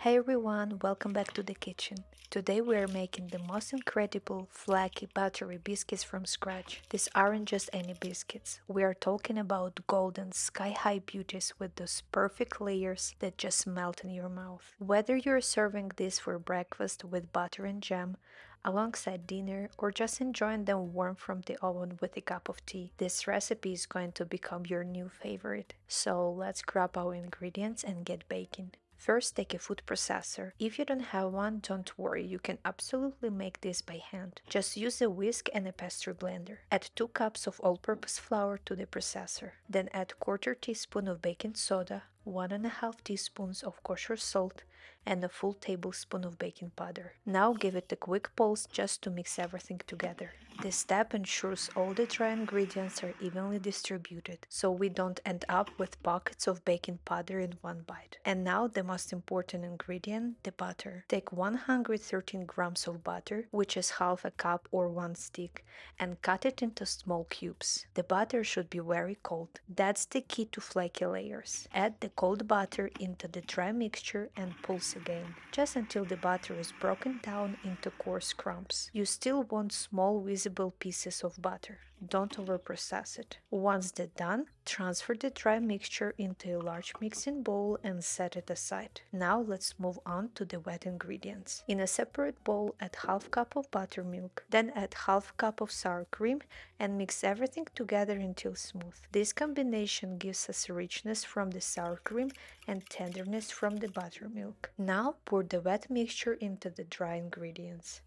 Hey everyone, welcome back to the kitchen. Today we are making the most incredible flaky buttery biscuits from scratch. These aren't just any biscuits. We are talking about golden sky-high beauties with those perfect layers that just melt in your mouth. Whether you're serving this for breakfast with butter and jam, alongside dinner, or just enjoying them warm from the oven with a cup of tea, this recipe is going to become your new favorite. So let's grab our ingredients and get baking. First, take a food processor. If you don't have one, don't worry, you can absolutely make this by hand. Just use a whisk and a pastry blender. Add 2 cups of all-purpose flour to the processor. Then add quarter teaspoon of baking soda, 1.5 teaspoons of kosher salt, and a full tablespoon of baking powder. Now give it a quick pulse just to mix everything together. This step ensures all the dry ingredients are evenly distributed, so we don't end up with pockets of baking powder in one bite. And now the most important ingredient, the butter. Take 113 grams of butter, which is half a cup or 1 stick, and cut it into small cubes. The butter should be very cold. That's the key to flaky layers. Add the cold butter into the dry mixture and pulse again, just until the butter is broken down into coarse crumbs. You still want small visible pieces of butter. Don't overprocess it. Once they're done, transfer the dry mixture into a large mixing bowl and set it aside. Now let's move on to the wet ingredients. In a separate bowl, add half cup of buttermilk, then add half cup of sour cream and mix everything together until smooth. This combination gives us richness from the sour cream and tenderness from the buttermilk. Now pour the wet mixture into the dry ingredients.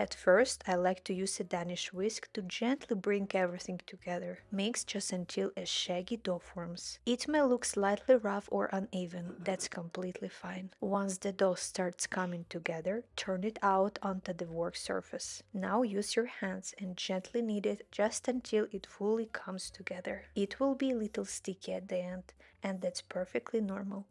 At first, I like to use a Danish whisk to gently bring everything together. Mix just until a shaggy dough forms. It may look slightly rough or uneven, that's completely fine. Once the dough starts coming together, turn it out onto the work surface. Now use your hands and gently knead it just until it fully comes together. It will be a little sticky at the end, and that's perfectly normal.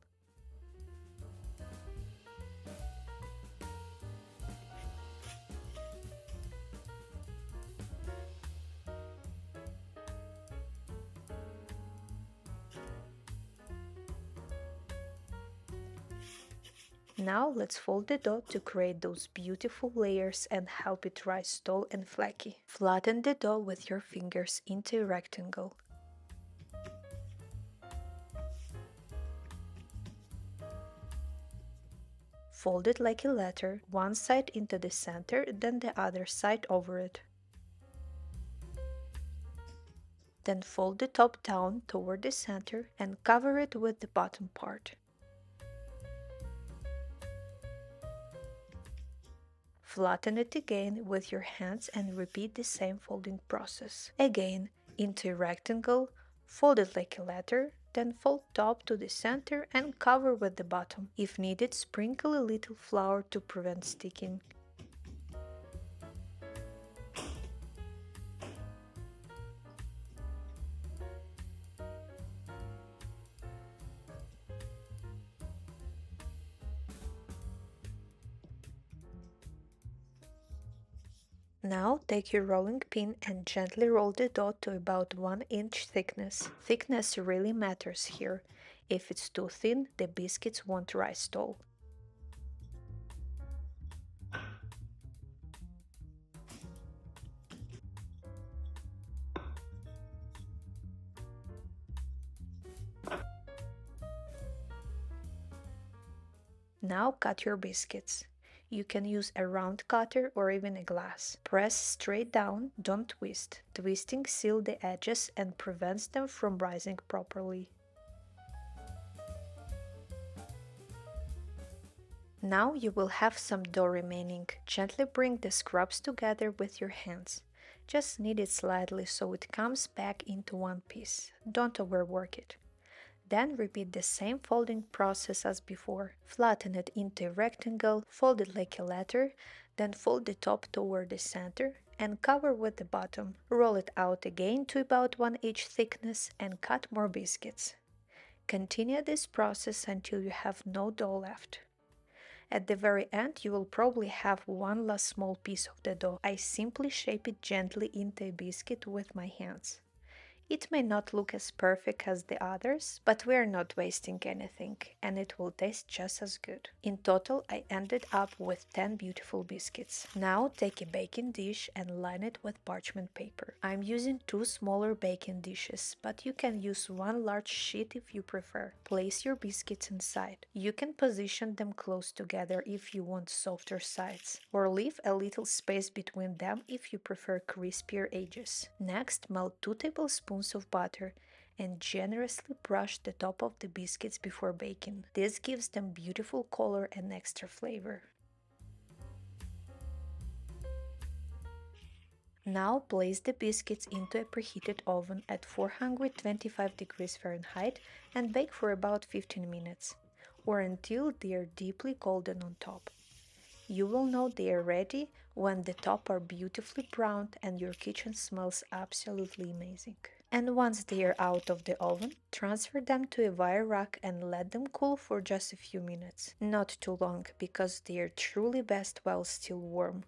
Now let's fold the dough to create those beautiful layers and help it rise tall and flaky. Flatten the dough with your fingers into a rectangle. Fold it like a letter, one side into the center, then the other side over it. Then fold the top down toward the center and cover it with the bottom part. Flatten it again with your hands and repeat the same folding process. Again, into a rectangle, fold it like a letter, then fold top to the center and cover with the bottom. If needed, sprinkle a little flour to prevent sticking. Now take your rolling pin and gently roll the dough to about 1 inch thickness. Thickness really matters here. If it's too thin, the biscuits won't rise tall. Now cut your biscuits. You can use a round cutter or even a glass. Press straight down, don't twist. Twisting seals the edges and prevents them from rising properly. Now you will have some dough remaining. Gently bring the scraps together with your hands. Just knead it slightly so it comes back into one piece. Don't overwork it. Then repeat the same folding process as before. Flatten it into a rectangle, fold it like a letter, then fold the top toward the center and cover with the bottom. Roll it out again to about 1 inch thickness and cut more biscuits. Continue this process until you have no dough left. At the very end, you will probably have one last small piece of the dough. I simply shape it gently into a biscuit with my hands. It may not look as perfect as the others, but we are not wasting anything, and it will taste just as good. In total, I ended up with 10 beautiful biscuits. Now take a baking dish and line it with parchment paper. I'm using two smaller baking dishes, but you can use one large sheet if you prefer. Place your biscuits inside. You can position them close together if you want softer sides, or leave a little space between them if you prefer crispier edges. Next, melt 2 tablespoons of butter and generously brush the top of the biscuits before baking. This gives them beautiful color and extra flavor. Now place the biscuits into a preheated oven at 425 degrees Fahrenheit and bake for about 15 minutes, or until they are deeply golden on top. You will know they are ready when the top are beautifully browned and your kitchen smells absolutely amazing. And once they are out of the oven, transfer them to a wire rack and let them cool for just a few minutes. Not too long, because they are truly best while still warm.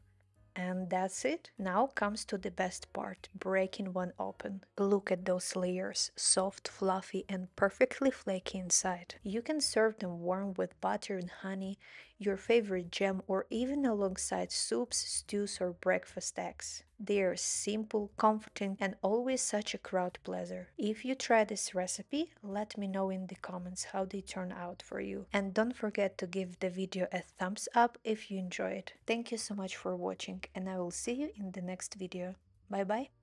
And that's it. Now comes to the best part, breaking one open. Look at those layers, soft, fluffy, and perfectly flaky inside. You can serve them warm with butter and honey, your favorite jam, or even alongside soups, stews, or breakfast eggs. They are simple, comforting, and always such a crowd pleaser. If you try this recipe, let me know in the comments how they turn out for you. And don't forget to give the video a thumbs up if you enjoyed. Thank you so much for watching, and I will see you in the next video. Bye bye.